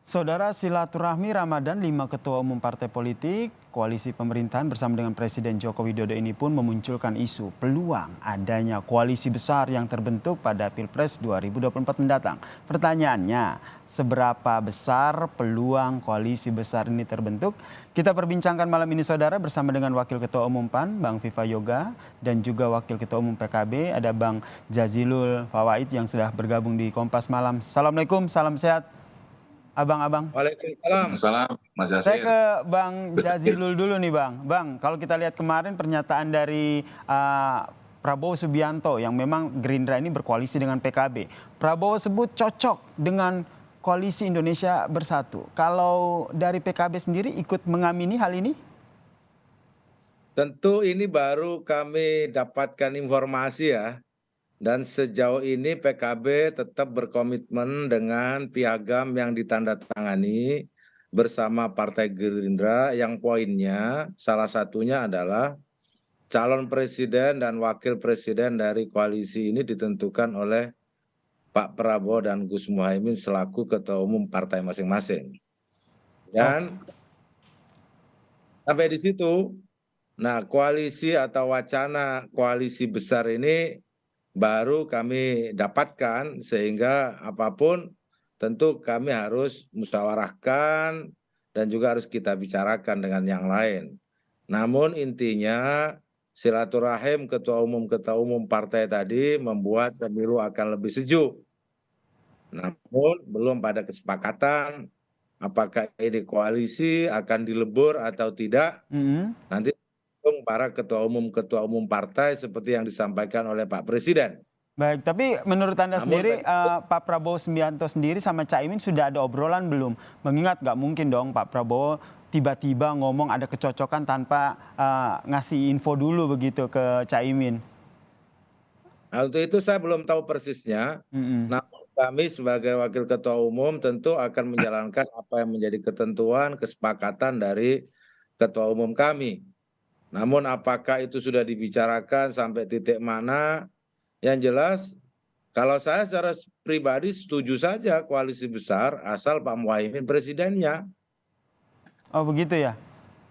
Saudara, silaturahmi Ramadan 5 ketua umum partai politik, koalisi pemerintahan bersama dengan Presiden Joko Widodo ini pun memunculkan isu peluang adanya koalisi besar yang terbentuk pada Pilpres 2024 mendatang. Pertanyaannya, seberapa besar peluang koalisi besar ini terbentuk? Kita perbincangkan malam ini saudara bersama dengan Wakil Ketua Umum PAN, Bang Viva Yoga, dan juga Wakil Ketua Umum PKB, ada Bang Jazilul Fawait yang sudah bergabung di Kompas Malam. Assalamualaikum, salam sehat. Abang-abang. Waalaikumsalam. Salam, Mas Saya Yasir. ke Bang Jazilul dulu nih Bang. Bang, kalau kita lihat kemarin pernyataan dari Prabowo Subianto yang memang Gerindra ini berkoalisi dengan PKB. Prabowo sebut cocok dengan koalisi Indonesia Bersatu. Kalau dari PKB sendiri ikut mengamini hal ini? Tentu ini baru kami dapatkan informasi ya. Dan sejauh ini PKB tetap berkomitmen dengan piagam yang ditandatangani bersama Partai Gerindra yang poinnya salah satunya adalah calon presiden dan wakil presiden dari koalisi ini ditentukan oleh Pak Prabowo dan Gus Muhaimin selaku ketua umum partai masing-masing. Dan sampai di situ, nah koalisi atau wacana koalisi besar ini baru kami dapatkan, sehingga apapun tentu kami harus musyawarahkan dan juga harus kita bicarakan dengan yang lain. Namun intinya silaturahim ketua umum partai tadi membuat pemilu akan lebih sejuk. Namun belum pada kesepakatan apakah ini koalisi akan dilebur atau tidak. Nanti para ketua umum partai seperti yang disampaikan oleh Pak Presiden. Baik, tapi menurut Anda sendiri Pak Prabowo Subianto sendiri sama Caimin sudah ada obrolan belum? Mengingat nggak mungkin dong Pak Prabowo tiba-tiba ngomong ada kecocokan tanpa ngasih info dulu begitu ke Caimin. Nah, untuk itu saya belum tahu persisnya. Nah, kami sebagai wakil ketua umum tentu akan menjalankan apa yang menjadi ketentuan kesepakatan dari ketua umum kami. Namun apakah itu sudah dibicarakan sampai titik mana? Yang jelas, kalau saya secara pribadi setuju saja koalisi besar asal Pak Muhaimin presidennya. Oh begitu ya?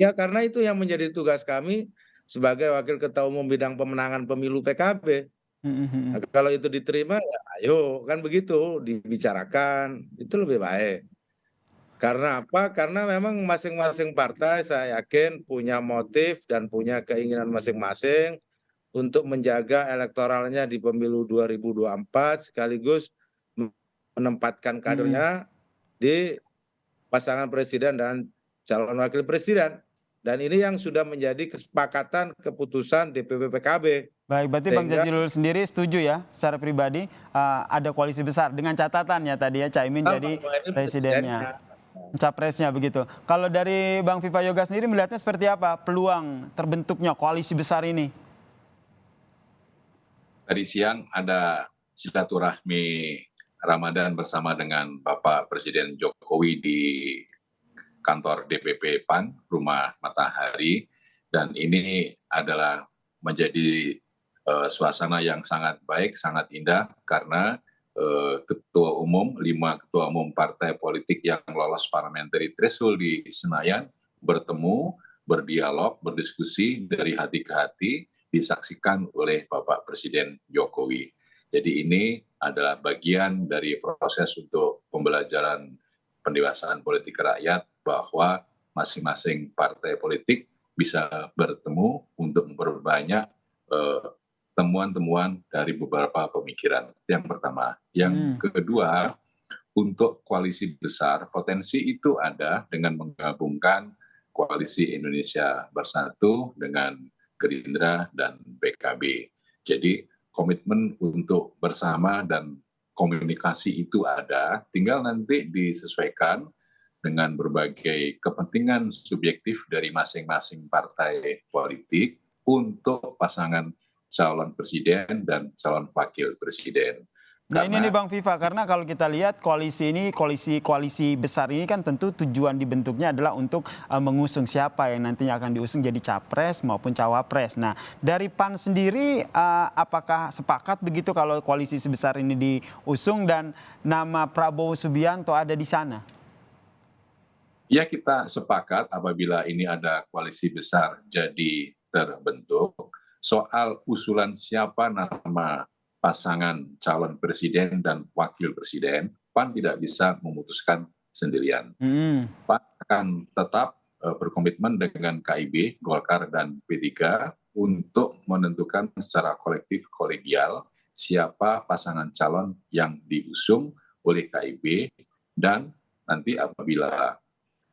Ya karena itu yang menjadi tugas kami sebagai wakil ketua umum bidang pemenangan pemilu PKB. Nah, kalau itu diterima ya ayo, kan begitu dibicarakan, itu lebih baik. Karena apa? Karena memang masing-masing partai saya yakin punya motif dan punya keinginan masing-masing untuk menjaga elektoralnya di pemilu 2024 sekaligus menempatkan kadernya di pasangan presiden dan calon wakil presiden. Dan ini yang sudah menjadi kesepakatan keputusan DPP PKB. Baik, berarti Bang Jazilul sendiri setuju ya secara pribadi ada koalisi besar dengan catatan ya tadi ya Caimin jadi presidennya. Capresnya begitu. Kalau dari Bang Viva Yoga sendiri melihatnya seperti apa peluang terbentuknya koalisi besar ini? Tadi siang ada silaturahmi Ramadan bersama dengan Bapak Presiden Jokowi di kantor DPP PAN, Rumah Matahari. Dan ini adalah menjadi suasana yang sangat baik, sangat indah karena ketua umum, 5 ketua umum partai politik yang lolos parliamentary threshold di Senayan bertemu, berdialog, berdiskusi dari hati ke hati, disaksikan oleh Bapak Presiden Jokowi. Jadi ini adalah bagian dari proses untuk pembelajaran pendewasaan politik rakyat bahwa masing-masing partai politik bisa bertemu untuk memperbanyak temuan-temuan dari beberapa pemikiran. Yang pertama. Yang kedua, untuk koalisi besar, potensi itu ada dengan menggabungkan koalisi Indonesia Bersatu dengan Gerindra dan PKB. Jadi komitmen untuk bersama dan komunikasi itu ada, tinggal nanti disesuaikan dengan berbagai kepentingan subjektif dari masing-masing partai politik untuk pasangan calon presiden dan calon wakil presiden. Nah ini nih Bang Viva, karena kalau kita lihat koalisi ini, koalisi besar ini kan tentu tujuan dibentuknya adalah untuk mengusung siapa yang nantinya akan diusung jadi capres maupun cawapres. Nah dari PAN sendiri apakah sepakat begitu kalau koalisi sebesar ini diusung dan nama Prabowo Subianto ada di sana? Ya, kita sepakat apabila ini ada koalisi besar jadi terbentuk, soal usulan siapa nama pasangan calon presiden dan wakil presiden, PAN tidak bisa memutuskan sendirian. Mm-mm. PAN akan tetap berkomitmen dengan KIB, Golkar, dan P3 untuk menentukan secara kolektif kolegial siapa pasangan calon yang diusung oleh KIB, dan nanti apabila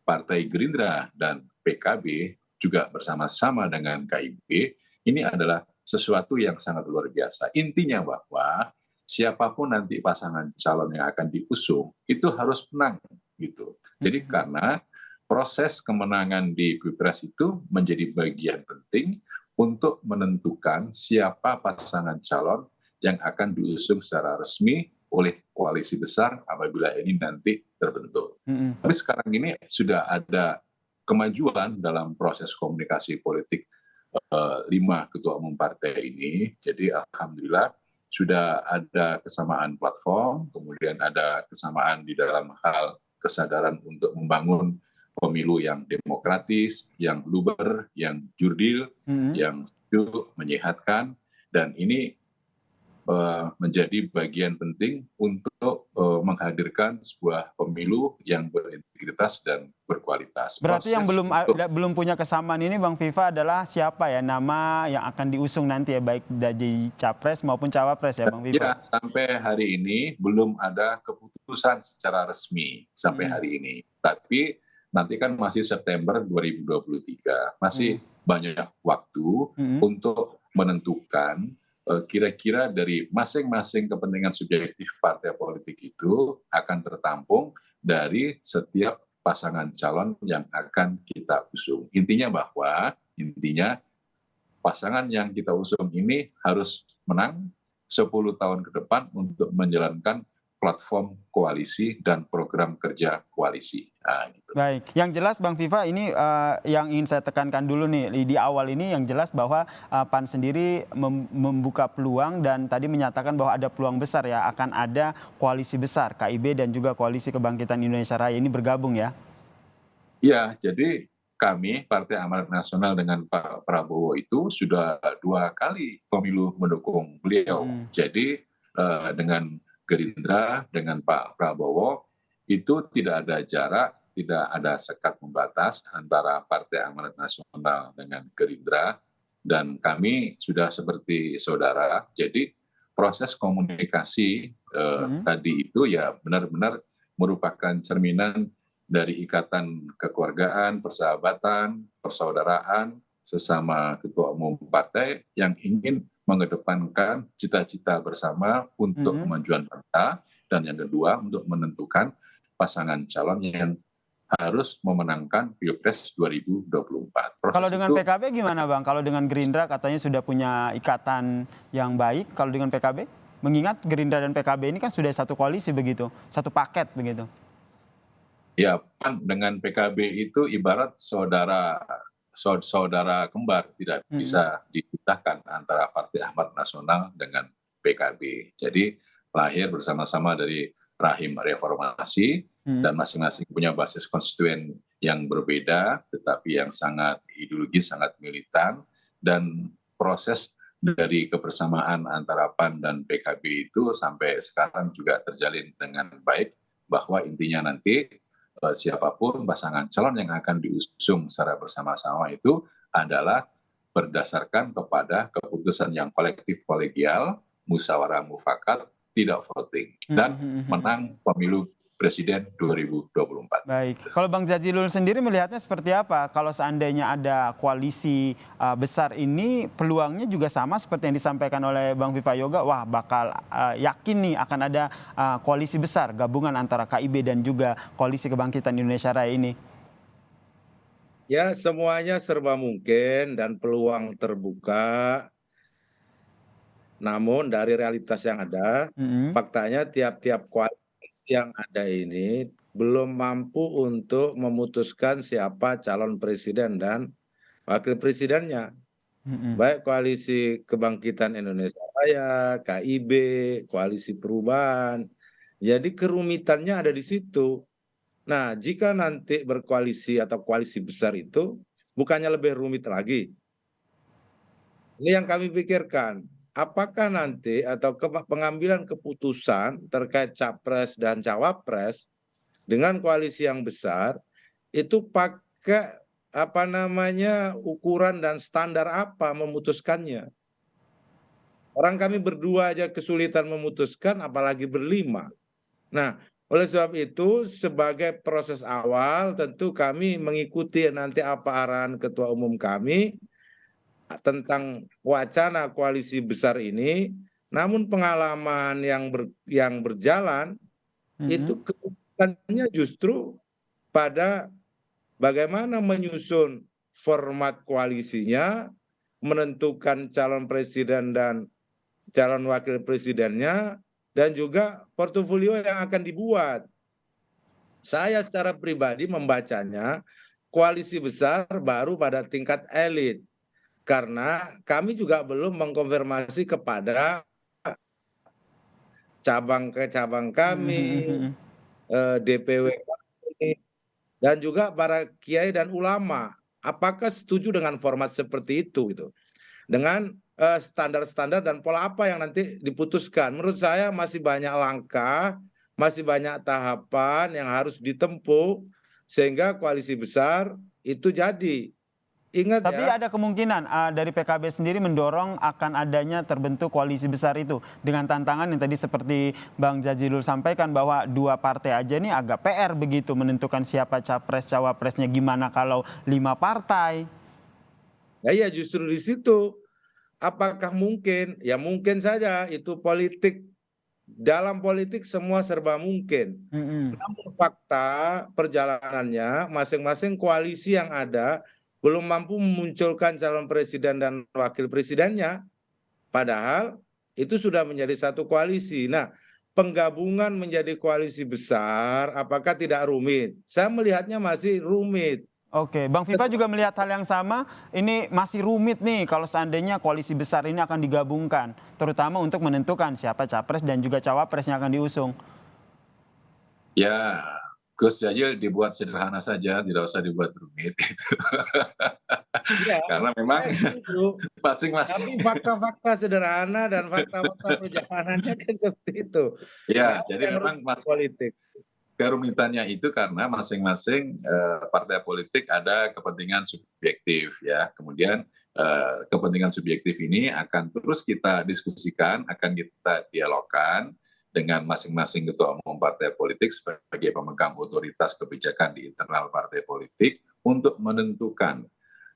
Partai Gerindra dan PKB juga bersama-sama dengan KIB, ini adalah sesuatu yang sangat luar biasa. Intinya bahwa siapapun nanti pasangan calon yang akan diusung itu harus menang gitu. Jadi karena proses kemenangan di Pilpres itu menjadi bagian penting untuk menentukan siapa pasangan calon yang akan diusung secara resmi oleh koalisi besar apabila ini nanti terbentuk. Mm-mm. Tapi sekarang ini sudah ada kemajuan dalam proses komunikasi politik 5 ketua umum partai ini. Jadi alhamdulillah sudah ada kesamaan platform, kemudian ada kesamaan di dalam hal kesadaran untuk membangun pemilu yang demokratis, yang luber, yang jurdil, Mm-mm. yang sejuk, menyehatkan, dan ini menjadi bagian penting untuk menghadirkan sebuah pemilu yang berintegritas dan berkualitas. Berarti yang Proses untuk belum punya kesamaan ini Bang Viva adalah siapa ya nama yang akan diusung nanti ya, baik dari capres maupun cawapres ya Bang Viva? ya, sampai hari ini belum ada keputusan secara resmi sampai Mm-mm. hari ini. Tapi nanti kan masih September 2023, masih banyak waktu Mm-mm. untuk menentukan kira-kira dari masing-masing kepentingan subjektif partai politik itu akan tertampung dari setiap pasangan calon yang akan kita usung. Intinya pasangan yang kita usung ini harus menang 10 tahun ke depan untuk menjalankan platform koalisi dan program kerja koalisi. Nah, gitu. Baik, yang jelas Bang Viva ini yang ingin saya tekankan dulu nih di awal ini, yang jelas bahwa PAN sendiri membuka peluang dan tadi menyatakan bahwa ada peluang besar ya akan ada koalisi besar KIB dan juga Koalisi Kebangkitan Indonesia Raya ini bergabung ya. Ya, jadi kami Partai Amanat Nasional dengan Pak Prabowo itu sudah 2 kali pemilu mendukung beliau. Jadi dengan Gerindra, dengan Pak Prabowo itu tidak ada jarak, tidak ada sekat pembatas antara Partai Amanat Nasional dengan Gerindra, dan kami sudah seperti saudara. Jadi proses komunikasi tadi itu ya benar-benar merupakan cerminan dari ikatan kekeluargaan, persahabatan, persaudaraan sesama ketua umum partai yang ingin mengedepankan cita-cita bersama untuk kemajuan bangsa, dan yang kedua untuk menentukan pasangan calon yang harus memenangkan Pilpres 2024. Kalau Proses dengan itu PKB gimana Bang? Kalau dengan Gerindra katanya sudah punya ikatan yang baik, kalau dengan PKB? Mengingat Gerindra dan PKB ini kan sudah satu koalisi begitu, satu paket begitu. ya, PAN dengan PKB itu ibarat saudara kembar, tidak bisa dipisahkan antara Partai Amanat Nasional dengan PKB. Jadi lahir bersama-sama dari rahim reformasi dan masing-masing punya basis konstituen yang berbeda, tetapi yang sangat ideologis, sangat militan, dan proses dari kebersamaan antara PAN dan PKB itu sampai sekarang juga terjalin dengan baik, bahwa intinya nanti siapapun pasangan calon yang akan diusung secara bersama-sama itu adalah berdasarkan kepada keputusan yang kolektif kolegial, musyawarah mufakat, tidak voting, dan menang pemilu presiden 2024. Baik, kalau Bang Jazilul sendiri melihatnya seperti apa? Kalau seandainya ada koalisi besar ini, peluangnya juga sama seperti yang disampaikan oleh Bang Viva Yoga. Wah, bakal yakin nih akan ada koalisi besar gabungan antara KIB dan juga Koalisi Kebangkitan Indonesia Raya ini. Ya, semuanya serba mungkin dan peluang terbuka. Namun dari realitas yang ada, faktanya tiap-tiap koalisi yang ada ini belum mampu untuk memutuskan siapa calon presiden dan wakil presidennya. Baik Koalisi Kebangkitan Indonesia Raya, KIB, Koalisi Perubahan. Jadi kerumitannya ada di situ. Nah, jika nanti berkoalisi atau koalisi besar itu bukannya lebih rumit lagi. Ini yang kami pikirkan. Apakah nanti atau pengambilan keputusan terkait capres dan cawapres dengan koalisi yang besar itu pakai apa namanya ukuran dan standar apa memutuskannya? Orang kami berdua aja kesulitan memutuskan, apalagi berlima. Nah, oleh sebab itu, sebagai proses awal, tentu kami mengikuti nanti apa arahan Ketua Umum kami tentang wacana koalisi besar ini. Namun pengalaman yang berjalan itu keputusannya justru pada bagaimana menyusun format koalisinya, menentukan calon presiden dan calon wakil presidennya, dan juga portofolio yang akan dibuat. Saya secara pribadi membacanya koalisi besar baru pada tingkat elit. Karena kami juga belum mengkonfirmasi kepada cabang ke cabang kami, DPW kami, dan juga para kiai dan ulama. Apakah setuju dengan format seperti itu gitu? Dengan standar-standar dan pola apa yang nanti diputuskan. Menurut saya masih banyak langkah, masih banyak tahapan yang harus ditempuh sehingga koalisi besar itu jadi. Ingat Tapi ya, ada kemungkinan dari PKB sendiri mendorong akan adanya terbentuk koalisi besar itu dengan tantangan yang tadi seperti Bang Jazilul sampaikan bahwa dua partai aja ini agak PR begitu menentukan siapa capres cawapresnya, gimana kalau 5 partai? ya justru di situ. Apakah mungkin? Ya mungkin saja itu politik. Dalam politik semua serba mungkin. Mm-mm. Namun fakta perjalanannya masing-masing koalisi yang ada belum mampu memunculkan calon presiden dan wakil presidennya. Padahal itu sudah menjadi satu koalisi. Nah, penggabungan menjadi koalisi besar apakah tidak rumit? Saya melihatnya masih rumit. Oke, Bang Viva juga melihat hal yang sama. Ini masih rumit nih kalau seandainya koalisi besar ini akan digabungkan, terutama untuk menentukan siapa capres dan juga cawapres yang akan diusung. Ya, Gus Jazil dibuat sederhana saja, tidak usah dibuat rumit gitu. Iya, Karena memang saya setuju. masing-masing. Tapi fakta-fakta sederhana dan fakta-fakta perjalanannya kan seperti itu. Nggak Ya, ada jadi yang memang rumit politik. kerumitannya itu karena masing-masing partai politik ada kepentingan subjektif ya. Kemudian kepentingan subjektif ini akan terus kita diskusikan, akan kita dialogkan dengan masing-masing ketua umum partai politik sebagai pemegang otoritas kebijakan di internal partai politik untuk menentukan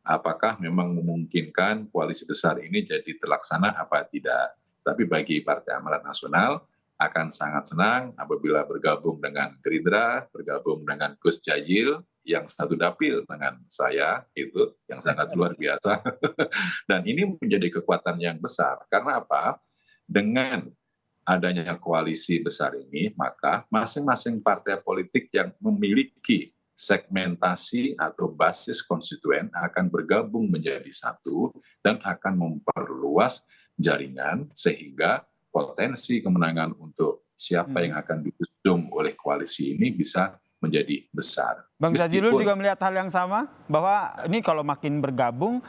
apakah memang memungkinkan koalisi besar ini jadi terlaksana apa tidak. Tapi bagi Partai Amanat Nasional akan sangat senang apabila bergabung dengan Gerindra, bergabung dengan Gus Jazil yang satu dapil dengan saya, itu yang sangat luar biasa. Dan ini menjadi kekuatan yang besar. Karena apa? Dengan adanya koalisi besar ini, maka masing-masing partai politik yang memiliki segmentasi atau basis konstituen akan bergabung menjadi satu dan akan memperluas jaringan sehingga potensi kemenangan untuk siapa yang akan diusung oleh koalisi ini bisa menjadi besar. Bang Jazilul Meskipun juga melihat hal yang sama bahwa ini kalau makin bergabung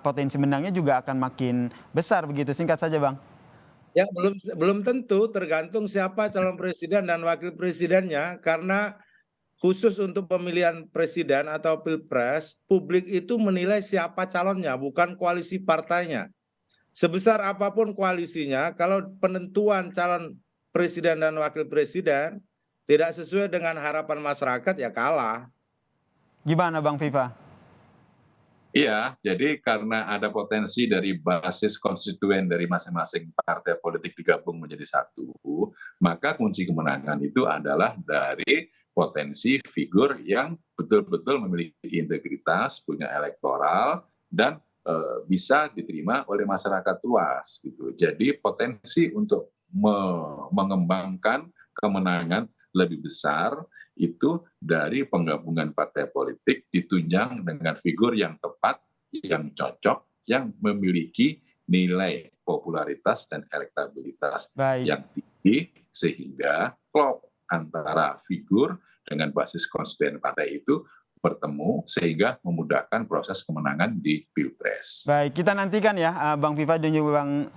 potensi menangnya juga akan makin besar begitu. Singkat saja, Bang. Ya belum tentu, tergantung siapa calon presiden dan wakil presidennya. Karena khusus untuk pemilihan presiden atau pilpres, publik itu menilai siapa calonnya, bukan koalisi partainya. Sebesar apapun koalisinya, kalau penentuan calon presiden dan wakil presiden tidak sesuai dengan harapan masyarakat, ya kalah. Gimana Bang Viva? iya, jadi karena ada potensi dari basis konstituen dari masing-masing partai politik digabung menjadi satu, maka kunci kemenangan itu adalah dari potensi figur yang betul-betul memiliki integritas, punya elektoral, dan bisa diterima oleh masyarakat luas. Gitu. Jadi potensi untuk mengembangkan kemenangan lebih besar itu dari penggabungan partai politik ditunjang dengan figur yang tepat, yang cocok, yang memiliki nilai popularitas dan elektabilitas Baik. yang tinggi sehingga klop antara figur dengan basis konstituen partai itu bertemu sehingga memudahkan proses kemenangan di Pilpres. Baik, kita nantikan ya Bang Viva dan juga Bang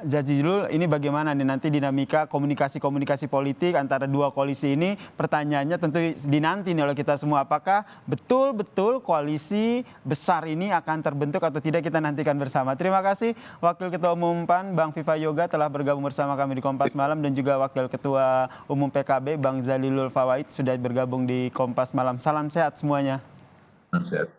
Jazilul, ini bagaimana nih nanti dinamika komunikasi politik antara dua koalisi ini. Pertanyaannya tentu dinanti nih oleh kita semua, apakah betul-betul koalisi besar ini akan terbentuk atau tidak, kita nantikan bersama. Terima kasih Wakil Ketua Umum PAN Bang Viva Yoga telah bergabung bersama kami di Kompas Malam, dan juga Wakil Ketua Umum PKB Bang Zalilul Fawait sudah bergabung di Kompas Malam. Salam sehat semuanya. Salam sehat.